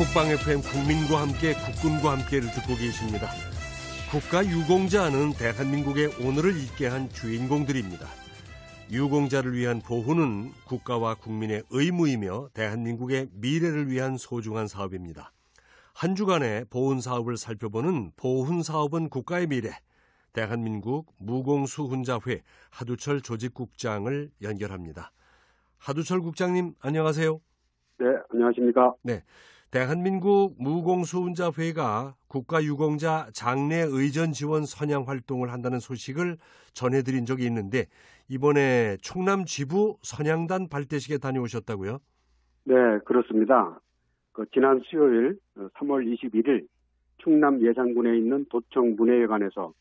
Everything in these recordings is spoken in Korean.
북방 FM 국민과 함께 국군과 함께를 듣고 계십니다. 국가유공자는 대한민국의 오늘을 있게 한 주인공들입니다. 유공자를 위한 보훈은 국가와 국민의 의무이며 대한민국의 미래를 위한 소중한 사업입니다. 한 주간의 보훈 사업을 살펴보는 보훈 사업은 국가의 미래. 대한민국 무공수훈자회 하두철 조직국장을 연결합니다. 하두철 국장님, 안녕하세요. 네, 안녕하십니까. 네, 대한민국 무공수훈자회가 국가유공자 장례 의전 지원 선양 활동을 한다는 소식을 전해드린 적이 있는데 이번에 충남 지부 선양단 발대식에 다녀오셨다고요? 네, 그렇습니다. 지난 수요일 3월 21일 충남 예산군에 있는 도청 문예회관에서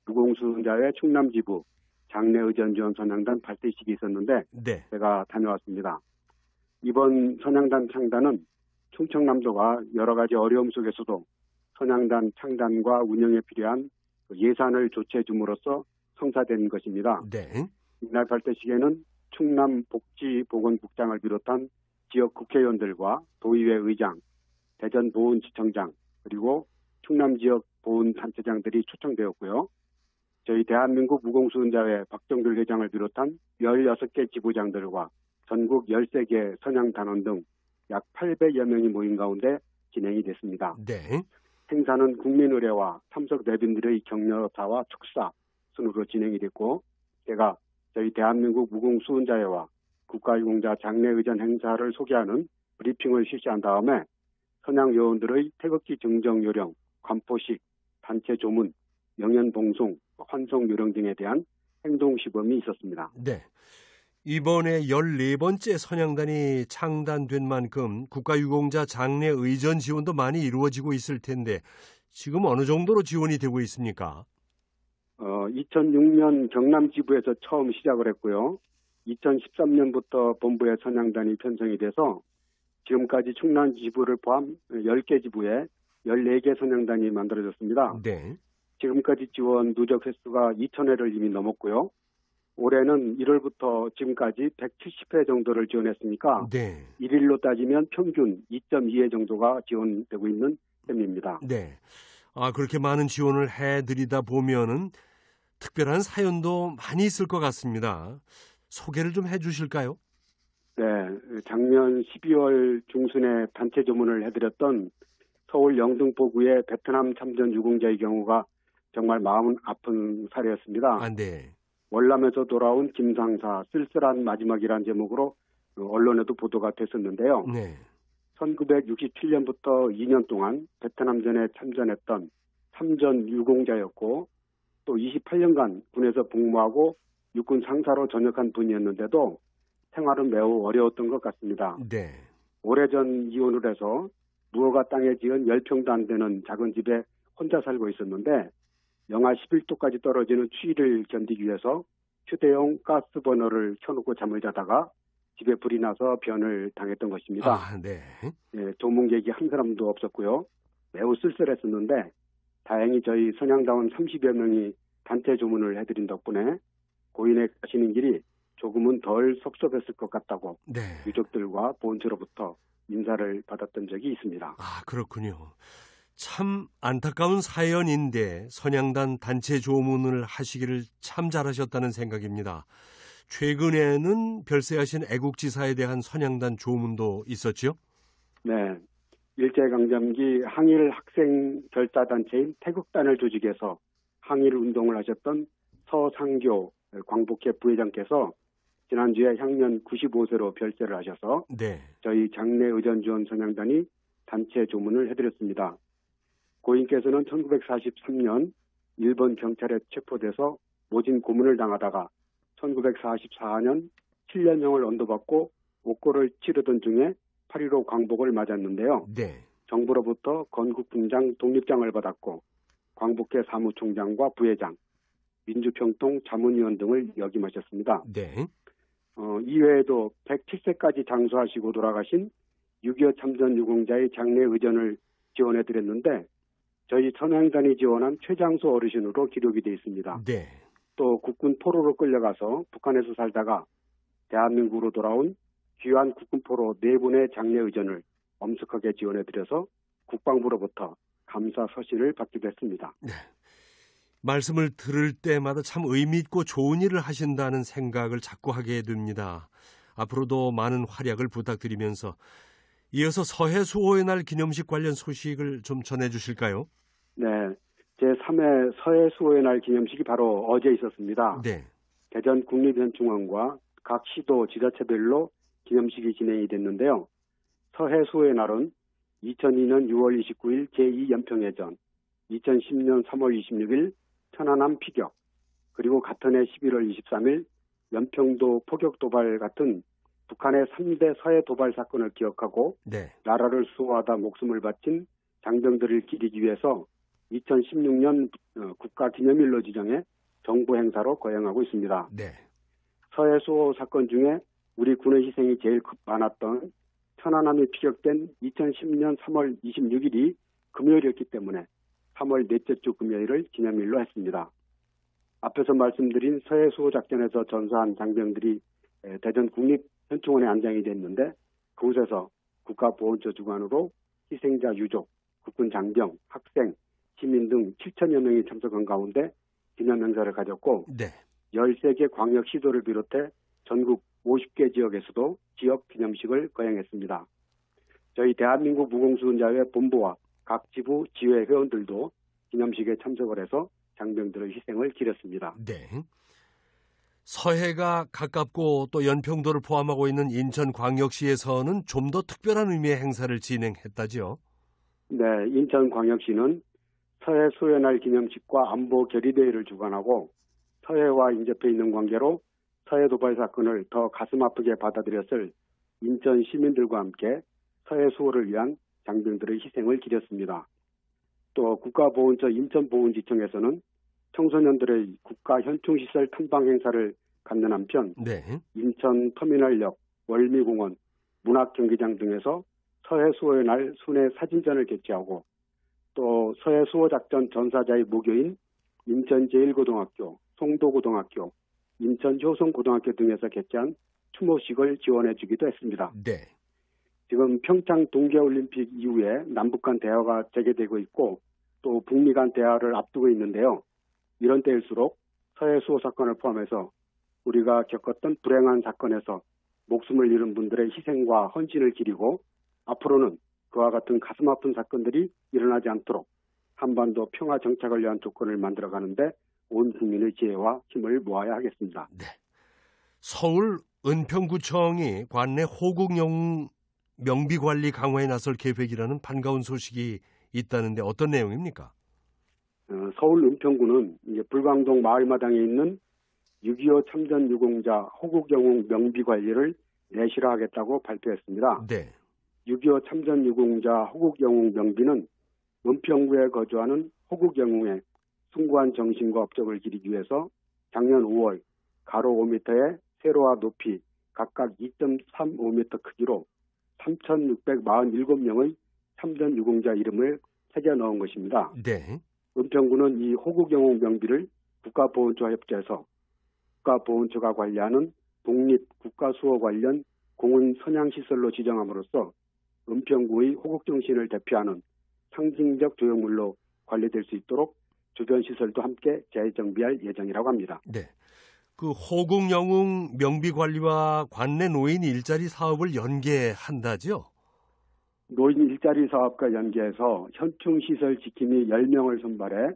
무공수훈자회 충남지부 장례 의전 지원 선양단 발대식이 있었는데 네. 제가 다녀왔습니다. 이번 선양단 창단은 충청남도가 여러 가지 어려움 속에서도 선양단 창단과 운영에 필요한 예산을 조치해 줌으로써 성사된 것입니다. 네. 이날 발대식에는 충남 복지보건국장을 비롯한 지역 국회의원들과 도의회 의장, 대전 보훈지청장, 그리고 충남 지역 보훈단체장들이 초청되었고요. 저희 대한민국 무공수훈자회 박정길 회장을 비롯한 16개 지부장들과 전국 13개 선양단원 등 약 800여 명이 모인 가운데 진행이 됐습니다. 네. 행사는 국민의례와 참석 내빈들의 격려사와 축사 순으로 진행이 됐고 제가 저희 대한민국 무공수훈자회와 국가유공자 장례의전 행사를 소개하는 브리핑을 실시한 다음에 선양 요원들의 태극기 증정 요령, 관포식, 단체 조문, 명예봉송, 환송 요령 등에 대한 행동 시범이 있었습니다. 네. 이번에 14번째 선양단이 창단된 만큼 국가유공자 장례 의전 지원도 많이 이루어지고 있을 텐데 지금 어느 정도로 지원이 되고 있습니까? 2006년 경남지부에서 처음 시작을 했고요. 2013년부터 본부에 선양단이 편성이 돼서 지금까지 충남지부를 포함 10개 지부에 14개 선양단이 만들어졌습니다. 네. 지금까지 지원 누적 횟수가 2,000회를 이미 넘었고요. 올해는 1월부터 지금까지 170회 정도를 지원했으니까 네. 1일로 따지면 평균 2.2회 정도가 지원되고 있는 셈입니다. 네. 그렇게 많은 지원을 해드리다 보면은 특별한 사연도 많이 있을 것 같습니다. 소개를 좀 해주실까요? 네, 작년 12월 중순에 단체 조문을 해드렸던 서울 영등포구의 베트남 참전 유공자의 경우가 정말 마음 아픈 사례였습니다. 네. 월남에서 돌아온 김상사 쓸쓸한 마지막이라는 제목으로 언론에도 보도가 됐었는데요. 네. 1967년부터 2년 동안 베트남전에 참전했던 참전 유공자였고 또 28년간 군에서 복무하고 육군 상사로 전역한 분이었는데도 생활은 매우 어려웠던 것 같습니다. 네. 오래전 이혼을 해서 무허가 땅에 지은 10평도 안 되는 작은 집에 혼자 살고 있었는데 영하 11도까지 떨어지는 추위를 견디기 위해서 휴대용 가스버너를 켜놓고 잠을 자다가 집에 불이 나서 변을 당했던 것입니다. 네. 예, 조문객이 한 사람도 없었고요. 매우 쓸쓸했었는데 다행히 저희 선양다원 30여 명이 단체 조문을 해드린 덕분에 고인의 가시는 길이 조금은 덜 섭섭했을 것 같다고 네. 유족들과 보훈처로부터 인사를 받았던 적이 있습니다. 그렇군요. 참 안타까운 사연인데 선양단 단체 조문을 하시기를 참 잘하셨다는 생각입니다. 최근에는 별세하신 애국지사에 대한 선양단 조문도 있었죠? 네. 일제강점기 항일 학생 결사단체인 태극단을 조직해서 항일 운동을 하셨던 서상교 광복회 부회장께서 지난주에 향년 95세로 별세를 하셔서 네. 저희 장례 의전 지원 선양단이 단체 조문을 해드렸습니다. 고인께서는 1943년 일본 경찰에 체포돼서 모진 고문을 당하다가 1944년 7년형을 언도받고 옥고를 치르던 중에 8.15 광복을 맞았는데요. 네. 정부로부터 건국군장 독립장을 받았고 광복회 사무총장과 부회장, 민주평통 자문위원 등을 역임하셨습니다. 네. 이외에도 107세까지 장수하시고 돌아가신 6.25 참전 유공자의 장례 의전을 지원해드렸는데 저희 선양단이 지원한 최장수 어르신으로 기록이 되어 있습니다. 네. 또 국군 포로로 끌려가서 북한에서 살다가 대한민국으로 돌아온 귀환 국군 포로 4분의 장례 의전을 엄숙하게 지원해드려서 국방부로부터 감사 서신을 받기도 했습니다. 네. 말씀을 들을 때마다 참 의미 있고 좋은 일을 하신다는 생각을 자꾸 하게 됩니다. 앞으로도 많은 활약을 부탁드리면서 이어서 서해 수호의 날 기념식 관련 소식을 좀 전해주실까요? 네, 제3회 서해 수호의 날 기념식이 바로 어제 있었습니다. 네. 대전 국립현충원과 각 시도 지자체별로 기념식이 진행이 됐는데요. 서해 수호의 날은 2002년 6월 29일 제2연평해전, 2010년 3월 26일 천안함 피격, 그리고 같은 해 11월 23일 연평도 포격 도발 같은 북한의 3대 서해 도발 사건을 기억하고 네. 나라를 수호하다 목숨을 바친 장병들을 기리기 위해서 2016년 국가기념일로 지정해 정부 행사로 거행하고 있습니다. 네. 서해 수호 사건 중에 우리 군의 희생이 제일 많았던 천안함이 피격된 2010년 3월 26일이 금요일이었기 때문에 3월 넷째 주 금요일을 기념일로 했습니다. 앞에서 말씀드린 서해 수호 작전에서 전사한 장병들이 대전 국립현충원에 안장이 됐는데 그곳에서 국가보훈처 주관으로 희생자 유족, 국군 장병, 학생, 시민 등 7천여 명이 참석한 가운데 기념 행사를 가졌고 네. 13개 광역시도를 비롯해 전국 50개 지역에서도 지역 기념식을 거행했습니다. 저희 대한민국 무공수훈자회 본부와 각 지부 지회 회원들도 기념식에 참석을 해서 장병들의 희생을 기렸습니다. 네. 서해가 가깝고 또 연평도를 포함하고 있는 인천광역시에서는 좀 더 특별한 의미의 행사를 진행했다지요? 네, 인천광역시는 서해 수호의 날 기념식과 안보 결의대회를 주관하고 서해와 인접해 있는 관계로 서해 도발 사건을 더 가슴 아프게 받아들였을 인천 시민들과 함께 서해 수호를 위한 장병들의 희생을 기렸습니다. 또 국가보훈처 인천보훈지청에서는 청소년들의 국가현충시설 탐방 행사를 갖는 한편 네. 인천터미널역, 월미공원, 문학경기장 등에서 서해 수호의 날 순회 사진전을 개최하고 또 서해 수호작전 전사자의 모교인 인천제일고등학교, 송도고등학교, 인천효성고등학교 등에서 개최한 추모식을 지원해 주기도 했습니다. 네. 지금 평창 동계올림픽 이후에 남북 간 대화가 재개되고 있고 또 북미 간 대화를 앞두고 있는데요. 이런 때일수록 서해 수호 사건을 포함해서 우리가 겪었던 불행한 사건에서 목숨을 잃은 분들의 희생과 헌신을 기리고 앞으로는 그와 같은 가슴 아픈 사건들이 일어나지 않도록 한반도 평화 정착을 위한 조건을 만들어가는데 온 국민의 지혜와 힘을 모아야 하겠습니다. 네. 서울 은평구청이 관내 호국영웅 명비관리 강화에 나설 계획이라는 반가운 소식이 있다는데 어떤 내용입니까? 서울 은평구는 이제 불광동 마을마당에 있는 6.25 참전 유공자 호국영웅 명비관리를 내실화하겠다고 발표했습니다. 네. 6.25 참전 유공자 호국영웅 명비는 은평구에 거주하는 호국영웅의 숭고한 정신과 업적을 기리기 위해서 작년 5월 가로 5m에 세로와 높이 각각 2.35m 크기로 3,647명의 참전 유공자 이름을 새겨 넣은 것입니다. 네. 은평구는 이 호국영웅 명비를 국가보훈처와 협조해서 국가보훈처가 관리하는 독립 국가수호 관련 공은 선양시설로 지정함으로써 은평구의 호국정신을 대표하는 상징적 조형물로 관리될 수 있도록 주변 시설도 함께 재정비할 예정이라고 합니다. 네. 그 호국영웅 명비관리와 관내 노인 일자리 사업을 연계한다죠? 노인 일자리 사업과 연계해서 현충시설 지킴이 10명을 선발해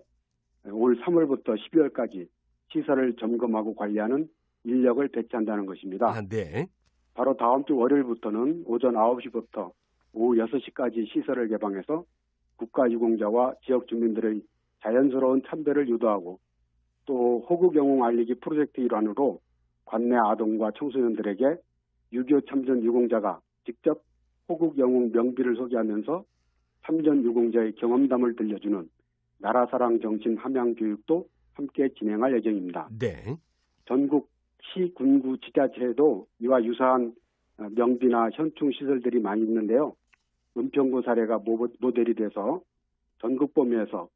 올 3월부터 12월까지 시설을 점검하고 관리하는 인력을 배치한다는 것입니다. 아, 네. 바로 다음 주 월요일부터는 오전 9시부터 오후 6시까지 시설을 개방해서 국가유공자와 지역 주민들의 자연스러운 참배를 유도하고 또 호국영웅 알리기 프로젝트 일환으로 관내 아동과 청소년들에게 6.25 참전 유공자가 직접 호국영웅 명비를 소개하면서 참전 유공자의 경험담을 들려주는 나라사랑 정신 함양 교육도 함께 진행할 예정입니다. 네. 전국 시, 군구, 지자체에도 이와 유사한 명비나 현충 시설들이 많이 있는데요. 은평구 사례가 모델이 돼서 전국 범위에서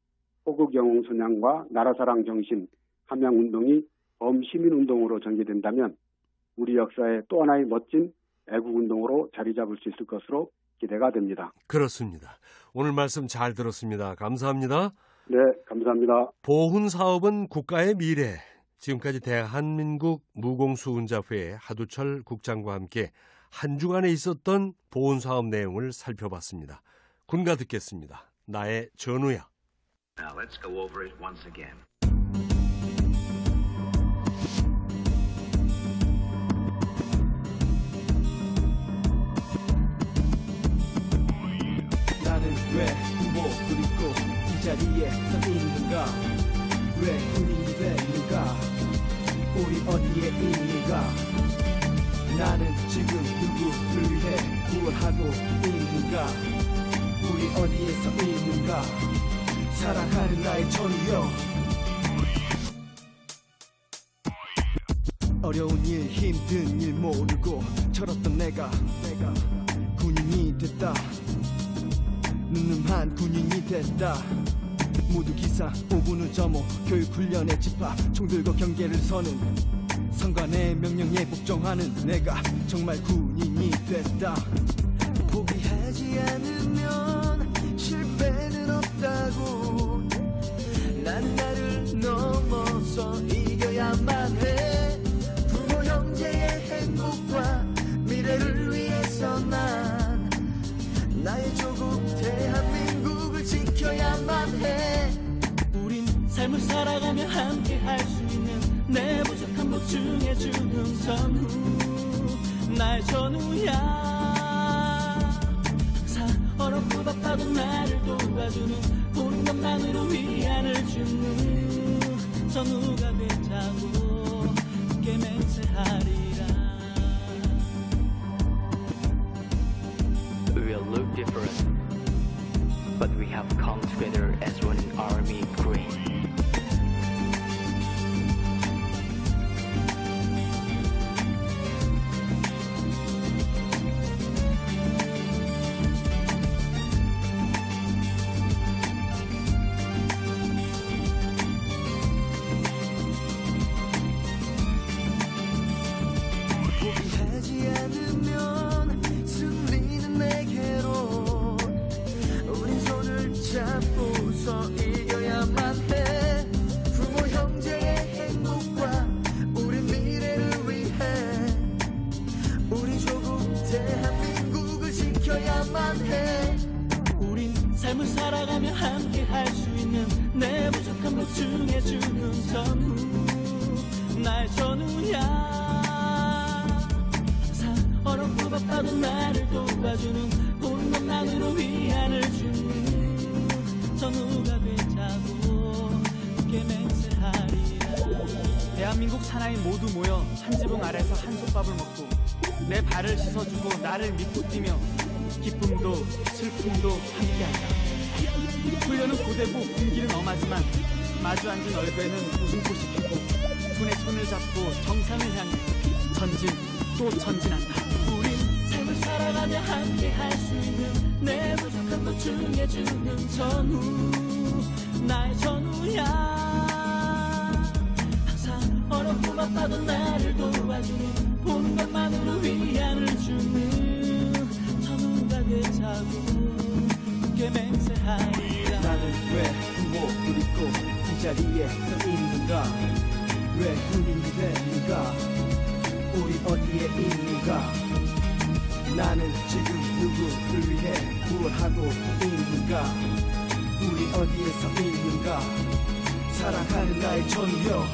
호국영웅 선양과 나라사랑 정신 함양운동이 범시민운동으로 전개된다면 우리 역사의 또 하나의 멋진 애국운동으로 자리 잡을 수 있을 것으로 기대가 됩니다. 그렇습니다. 오늘 말씀 잘 들었습니다. 감사합니다. 네, 감사합니다. 보훈 사업은 국가의 미래. 지금까지 대한민국 무공수운자회 하두철 국장과 함께 한 주간에 있었던 보훈 사업 내용을 살펴봤습니다. 군가 듣겠습니다. 나의 전우야. Now let's go over it once again. 나는 왜 군복을 입고 이 자리에 서 있는가? 왜 군인이 됐는가? 우리 어디에 있는가? 나는 지금 누구를 위해 구원하고 있는가? 우리 어디에 서 있는가? 사랑하는 나의 전우여. 어려운 일 힘든 일 모르고 철었던 내가 군인이 됐다. 늠름한 군인이 됐다. 모두 기사 5분 후 점호 교육훈련에 집합 총 들고 경계를 서는 성관의 명령에 복종하는 내가 정말 군인이 됐다. 포기하지 않으면 실패는 없다고. 난 나를 넘어서 이겨야만 해. 부모 형제의 행복과 미래를 위해서 난 나의 조국 대한민국을 지켜야만 해. 우린 삶을 살아가며 함께 할 수 있는 내 부족한 보충해주는 전우. 나의 전우야. 항상 어렵고 바빠도 나를 도와주는 보는 것만으로 위안을 주는 전우가 되자고 함께 맹세하리라. We will look different, but we have come together as one army green. 포기하지 않으면 승리는 내게로. 우린 손을 잡고서 이겨야만 해. 부모 형제의 행복과 우리 미래를 위해 우리 조국 대한민국을 지켜야만 해. 우린 삶을 살아가며 함께 할 수 있는 내 부족한 보충해주는 전우. 나의 전우야. 어렵고 바빠도 나를 도와주는 보는 것만으로 위안을 주는 전우가 되자고 함께 맹세하리라. 대한민국 사나이 모두 모여 한 지붕 아래서 한솥밥을 먹고 내 발을 씻어주고 나를 믿고 뛰며 기쁨도 슬픔도 함께한다. 훈련은 고되고 공기는 엄하지만 마주 앉은 얼굴에는 웃음꽃이 피고 손에 손을 잡고 정상을 향해 전진 또 전진한다. 우린 삶을 살아가며 함께 할 수 있는 내 부족한 보충해주는 전우. 나의 전우야. 항상 어렵고 바빠도 나를 도와주는 보는 것만으로 위안을 주는 전우가 되자고 함께 맹세하리라. 나는 왜 군복을 입고 이 자리에 서 있는가? 왜 군인이 됐는가? 우리 어디에 있는가? 나는 지금 누구를 위해 구원하고 있는가? 우리 어디에 서 있는가? 사랑하는 나의 전우여.